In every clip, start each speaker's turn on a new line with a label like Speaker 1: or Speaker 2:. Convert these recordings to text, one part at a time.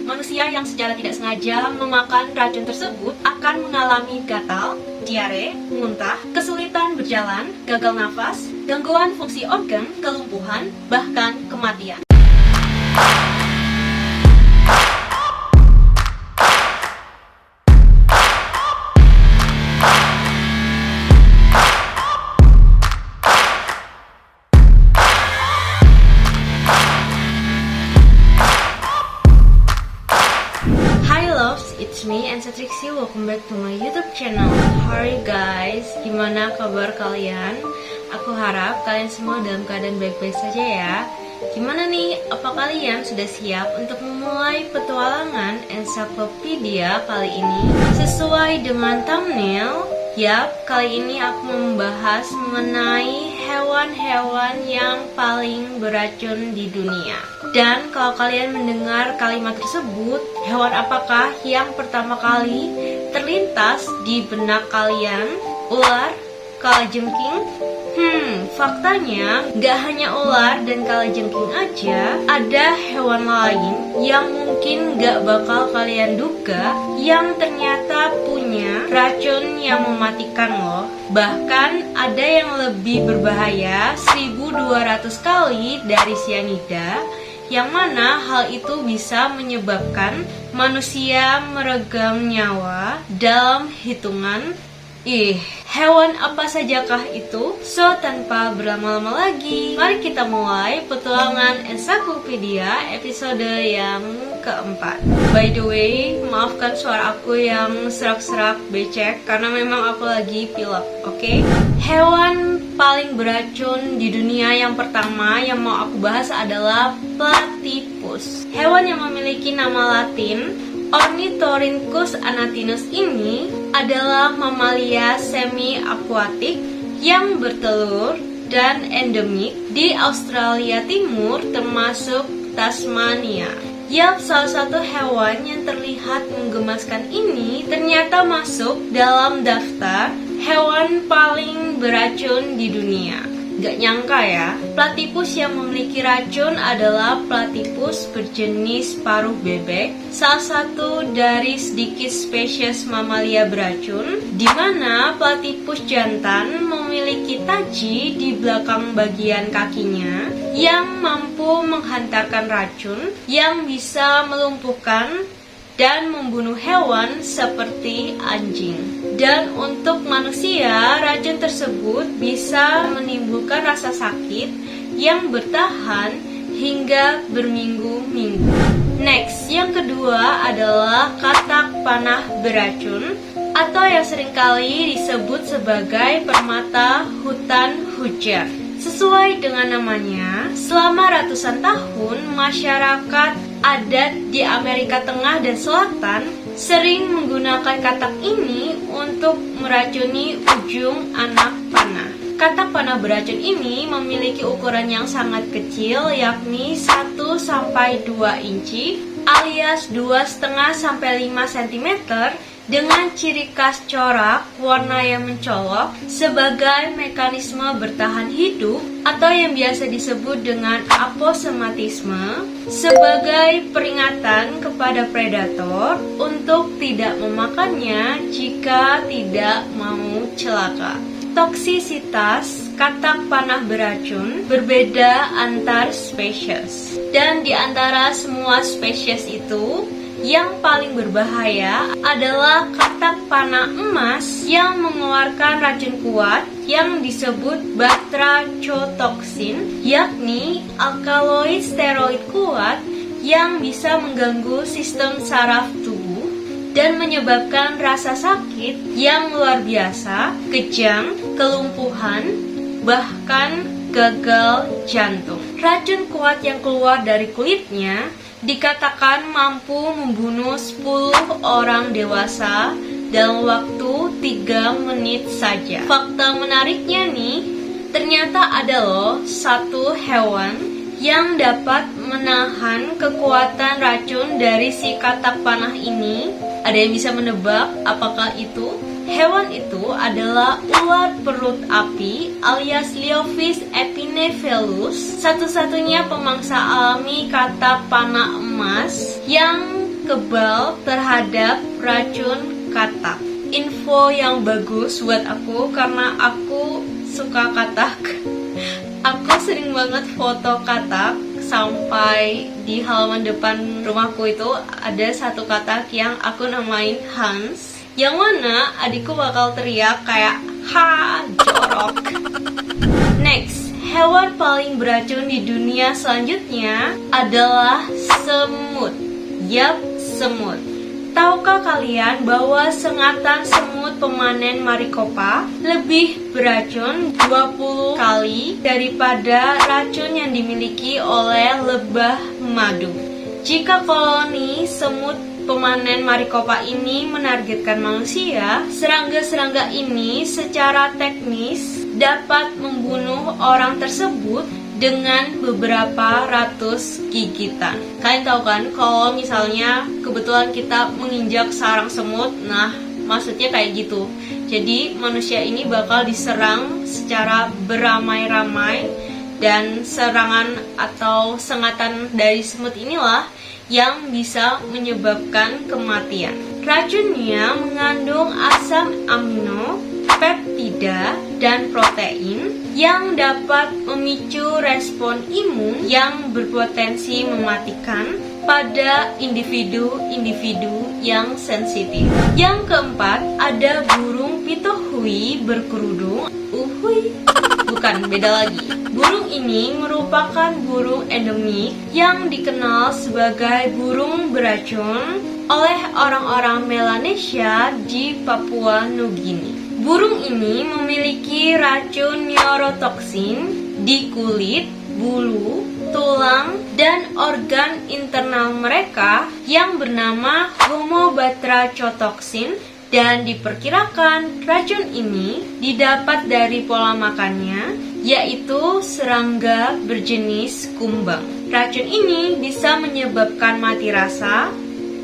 Speaker 1: Manusia yang secara tidak sengaja memakan racun tersebut akan mengalami gatal, diare, muntah, kesulitan berjalan, gagal nafas, gangguan fungsi organ, kelumpuhan, bahkan kematian. It's me, Ansa Trixie. Welcome back to my YouTube channel. Hi guys, gimana kabar kalian? Aku harap kalian semua dalam keadaan baik-baik saja ya. Gimana nih, apa kalian sudah siap untuk memulai petualangan ensiklopedia kali ini? Sesuai dengan thumbnail, yap, kali ini aku membahas mengenai hewan-hewan yang paling beracun di dunia. Dan kalau kalian mendengar kalimat tersebut, hewan apakah yang pertama kali terlintas di benak kalian? Ular? Kalajengking? Faktanya gak hanya ular dan kalajengking aja, ada hewan lain yang mungkin gak bakal kalian duga yang ternyata punya racun yang mematikan loh. Bahkan ada yang lebih berbahaya 1200 kali dari sianida, yang mana hal itu bisa menyebabkan manusia meregang nyawa dalam hitungan. Hewan apa sajakah itu? So, tanpa berlama-lama lagi, mari kita mulai petualangan ensiklopedia episode yang keempat. By the way, maafkan suara aku yang serak-serak becek karena memang aku lagi pilek, oke? Hewan paling beracun di dunia yang pertama yang mau aku bahas adalah platypus. Hewan yang memiliki nama latin Ornithorhynchus anatinus ini adalah mamalia semi-akuatik yang bertelur dan endemik di Australia Timur termasuk Tasmania. Yap, salah satu hewan yang terlihat menggemaskan ini ternyata masuk dalam daftar hewan paling beracun di dunia. Gak nyangka ya, platypus yang memiliki racun adalah platypus berjenis paruh bebek, salah satu dari sedikit spesies mamalia beracun, di mana platypus jantan memiliki taji di belakang bagian kakinya yang mampu menghantarkan racun yang bisa melumpuhkan dan membunuh hewan seperti anjing. Dan untuk manusia, racun tersebut bisa menimbulkan rasa sakit yang bertahan hingga berminggu-minggu. Next, yang kedua adalah katak panah beracun atau yang seringkali disebut sebagai permata hutan hujan. Sesuai dengan namanya, selama ratusan tahun masyarakat adat di Amerika Tengah dan Selatan sering menggunakan katak ini untuk meracuni ujung anak panah. Katak panah beracun ini memiliki ukuran yang sangat kecil, yakni 1-2 inci alias 2,5-5 cm dengan ciri khas corak warna yang mencolok sebagai mekanisme bertahan hidup atau yang biasa disebut dengan aposematisme, sebagai peringatan kepada predator untuk tidak memakannya jika tidak mau celaka. Toksisitas katak panah beracun berbeda antar spesies, dan di antara semua spesies itu yang paling berbahaya adalah katak panah emas yang mengeluarkan racun kuat yang disebut batrachotoksin, yakni alkaloid steroid kuat yang bisa mengganggu sistem saraf tubuh dan menyebabkan rasa sakit yang luar biasa, kejang, kelumpuhan, bahkan gagal jantung. Racun kuat yang keluar dari kulitnya dikatakan mampu membunuh 10 orang dewasa dalam waktu 3 menit saja. Fakta menariknya nih, ternyata ada loh satu hewan yang dapat menahan kekuatan racun dari si katak panah ini. Ada yang bisa menebak apakah itu? Hewan itu adalah ular perut api alias Leopis epinephelus, satu-satunya pemangsa alami katak panah emas yang kebal terhadap racun katak. Info yang bagus buat aku karena aku suka katak. Aku sering banget foto katak, sampai di halaman depan rumahku itu ada satu katak yang aku namain Hans, yang mana adikku bakal teriak kayak ha jorok. Next, hewan paling beracun di dunia selanjutnya adalah semut. Yap, semut. Tahukah kalian bahwa sengatan semut pemanen Maricopa lebih beracun 20 kali daripada racun yang dimiliki oleh lebah madu? Jika koloni semut pemanen Maricopa ini menargetkan manusia, serangga-serangga ini secara teknis dapat membunuh orang tersebut dengan beberapa ratus gigitan. Kalian tahu kan kalau misalnya kebetulan kita menginjak sarang semut, nah maksudnya kayak gitu. Jadi manusia ini bakal diserang secara beramai-ramai, dan serangan atau sengatan dari semut inilah yang bisa menyebabkan kematian. Racunnya mengandung asam amino, peptida, dan protein yang dapat memicu respon imun yang berpotensi mematikan pada individu-individu yang sensitif. Yang keempat, ada burung pitohui berkerudung. Uhui, bukan, beda lagi. Burung ini merupakan burung endemik yang dikenal sebagai burung beracun oleh orang-orang Melanesia di Papua Nugini. Burung ini memiliki racun neurotoksin di kulit, bulu, tulang, dan organ internal mereka yang bernama homobatrachotoksin, dan diperkirakan racun ini didapat dari pola makannya, yaitu serangga berjenis kumbang. Racun ini bisa menyebabkan mati rasa,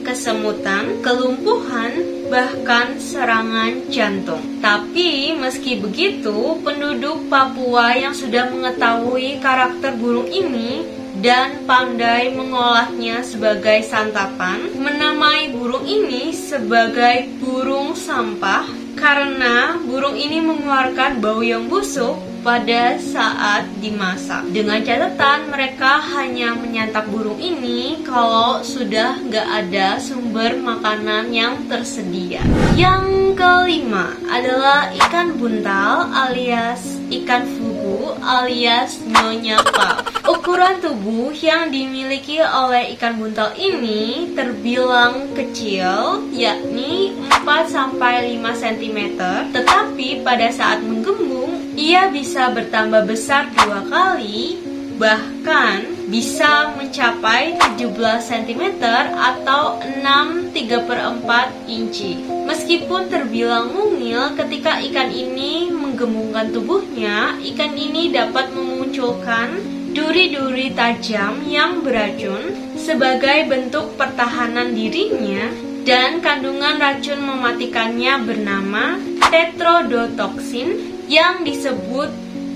Speaker 1: kesemutan, kelumpuhan, bahkan serangan jantung. Tapi meski begitu, penduduk Papua yang sudah mengetahui karakter burung ini dan pandai mengolahnya sebagai santapan, menamai burung ini sebagai burung sampah karena burung ini mengeluarkan bau yang busuk pada saat dimasak. Dengan catatan mereka hanya menyantap burung ini kalau sudah nggak ada sumber makanan yang tersedia. Yang kelima adalah ikan buntal alias ikan fugu alias nyonya puff. Ukuran tubuh yang dimiliki oleh ikan buntal ini terbilang kecil, yakni 4-5 cm, tetapi pada saat menggembung ia bisa bertambah besar 2 kali, bahkan bisa mencapai 17 cm atau 6/3/4 inci. Meskipun terbilang mungil ketika ikan ini menggembungkan tubuhnya, ikan ini dapat memunculkan duri-duri tajam yang beracun sebagai bentuk pertahanan dirinya, dan kandungan racun mematikannya bernama tetrodotoksin yang disebut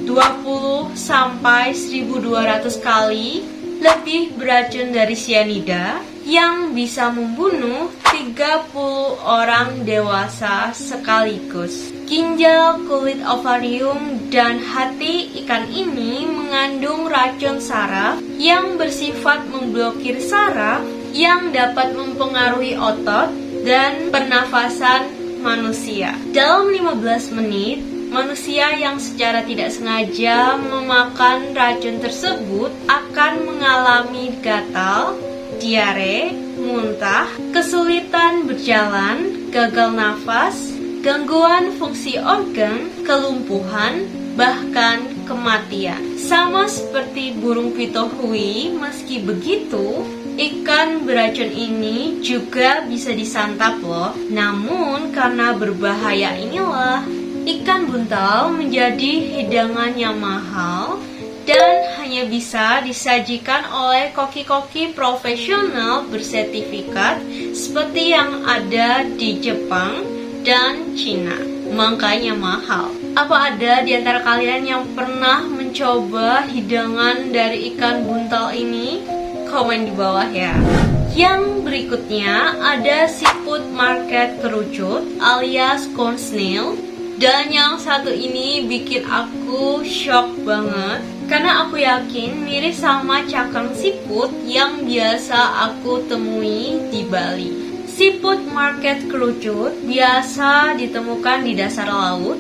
Speaker 1: 20-1200 kali lebih beracun dari sianida, yang bisa membunuh 30 orang dewasa sekaligus. Ginjal, kulit ovarium, dan hati ikan ini mengandung racun saraf yang bersifat memblokir saraf yang dapat mempengaruhi otot dan pernafasan manusia. Dalam 15 menit, manusia yang secara tidak sengaja memakan racun tersebut akan mengalami gatal, diare, muntah, kesulitan berjalan, gagal nafas, gangguan fungsi organ, kelumpuhan, bahkan kematian. Sama seperti burung pitohui, meski begitu, ikan beracun ini juga bisa disantap loh. Namun karena berbahaya inilah, ikan buntal menjadi hidangan yang mahal dan hanya bisa disajikan oleh koki-koki profesional bersertifikat seperti yang ada di Jepang dan Cina. Makanya mahal. Apa ada di antara kalian yang pernah mencoba hidangan dari ikan buntal ini? Komen di bawah ya. Yang berikutnya ada siput market kerucut alias corn snail. Dan yang satu ini bikin aku shock banget, karena aku yakin mirip sama cakang siput yang biasa aku temui di Bali. Siput market kerucut biasa ditemukan di dasar laut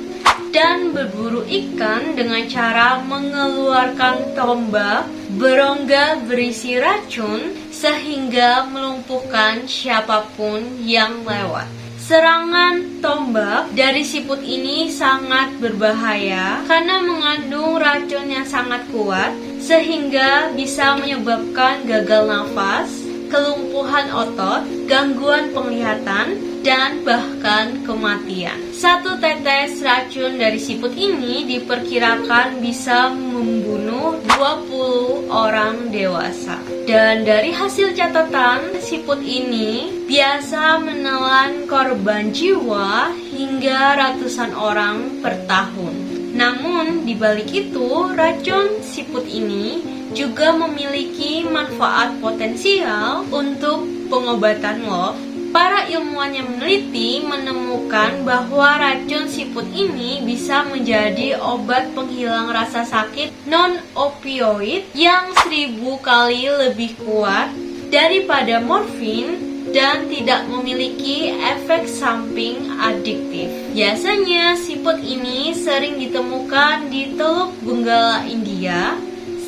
Speaker 1: dan berburu ikan dengan cara mengeluarkan tombak berongga berisi racun sehingga melumpuhkan siapapun yang lewat. Serangan tombak dari siput ini sangat berbahaya karena mengandung racun yang sangat kuat sehingga bisa menyebabkan gagal nafas, kelumpuhan otot, gangguan penglihatan, dan bahkan kematian. Satu tetes racun dari siput ini diperkirakan bisa membunuh 20 orang dewasa. Dan dari hasil catatan, siput ini biasa menelan korban jiwa hingga ratusan orang per tahun. Namun, di balik itu, racun siput ini juga memiliki manfaat potensial untuk pengobatan loh. Para ilmuwan yang meneliti menemukan bahwa racun siput ini bisa menjadi obat penghilang rasa sakit non-opioid yang 1000 kali lebih kuat daripada morfin dan tidak memiliki efek samping adiktif. Biasanya siput ini sering ditemukan di Teluk Benggala India,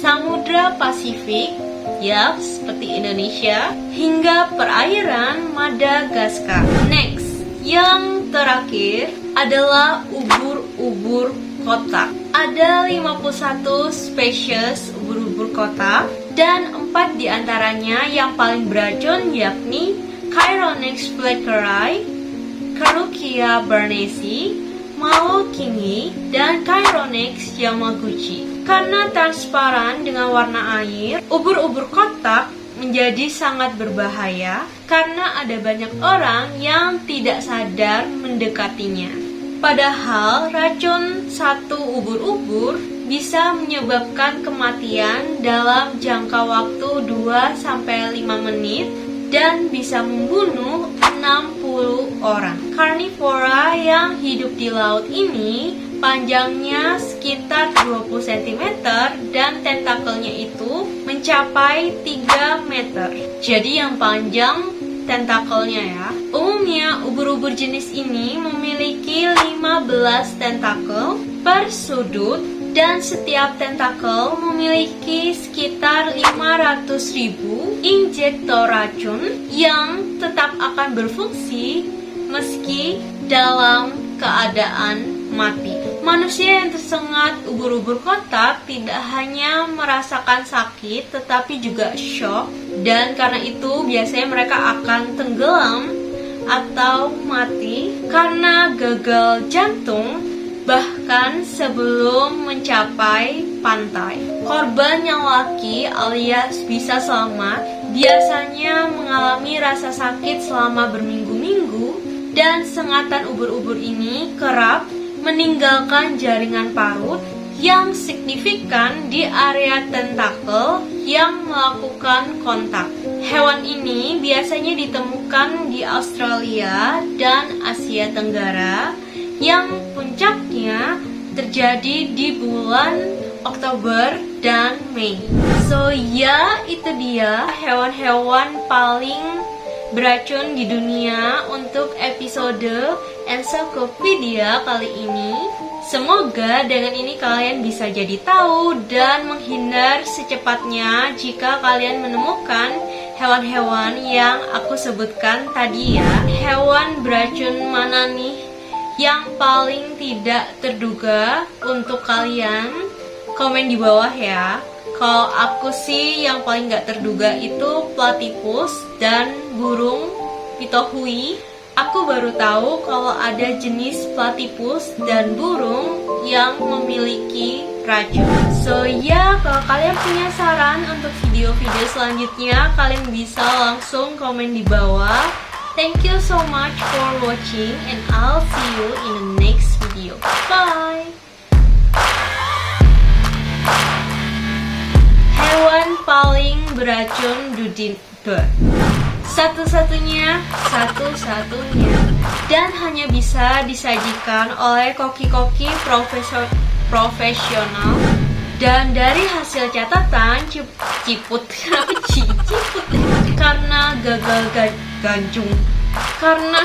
Speaker 1: Samudra Pasifik, ya seperti Indonesia, hingga perairan Madagaskar. Next, yang terakhir adalah ubur-ubur kotak. Ada 51 spesies ubur-ubur kotak dan 4 diantaranya yang paling beracun yakni Chironex fleckeri, Carukia barnesi, Malo kingi, dan Chironex yamaguchi. Karena transparan dengan warna air, ubur-ubur kotak menjadi sangat berbahaya karena ada banyak orang yang tidak sadar mendekatinya. Padahal racun satu ubur-ubur bisa menyebabkan kematian dalam jangka waktu 2-5 menit dan bisa membunuh 60 orang. Karnivora yang hidup di laut ini panjangnya sekitar 20 cm dan tentakelnya itu mencapai 3 meter. Jadi yang panjang tentakelnya ya. Umumnya ubur-ubur jenis ini memiliki 15 tentakel per sudut dan setiap tentakel memiliki sekitar 500.000 injektor racun yang tetap akan berfungsi meski dalam keadaan mati. Manusia yang tersengat ubur-ubur kotak tidak hanya merasakan sakit tetapi juga shock, dan karena itu biasanya mereka akan tenggelam atau mati karena gagal jantung bahkan sebelum mencapai pantai. Korban yang laki alias bisa selamat biasanya mengalami rasa sakit selama berminggu-minggu, dan sengatan ubur-ubur ini kerap meninggalkan jaringan parut yang signifikan di area tentakel yang melakukan kontak. Hewan ini biasanya ditemukan di Australia dan Asia Tenggara yang puncaknya terjadi di bulan Oktober dan Mei. So ya, itu dia hewan-hewan paling beracun di dunia untuk episode Encyclopedia kali ini. Semoga dengan ini kalian bisa jadi tahu dan menghindar secepatnya jika kalian menemukan hewan-hewan yang aku sebutkan tadi ya. Hewan beracun mana nih yang paling tidak terduga untuk kalian? Komen di bawah ya. Kalau aku sih yang paling gak terduga itu platypus dan burung pitohui. Aku baru tahu kalau ada jenis platypus dan burung yang memiliki racun. So ya, kalau kalian punya saran untuk video-video selanjutnya, kalian bisa langsung komen di bawah. Thank you so much for watching and I'll see you in the next video. Bye! Hewan paling beracun Satu-satunya, dan hanya bisa disajikan oleh koki-koki profesional. Dan dari hasil catatan ciput kenapa ciput karena gagal ganjung, karena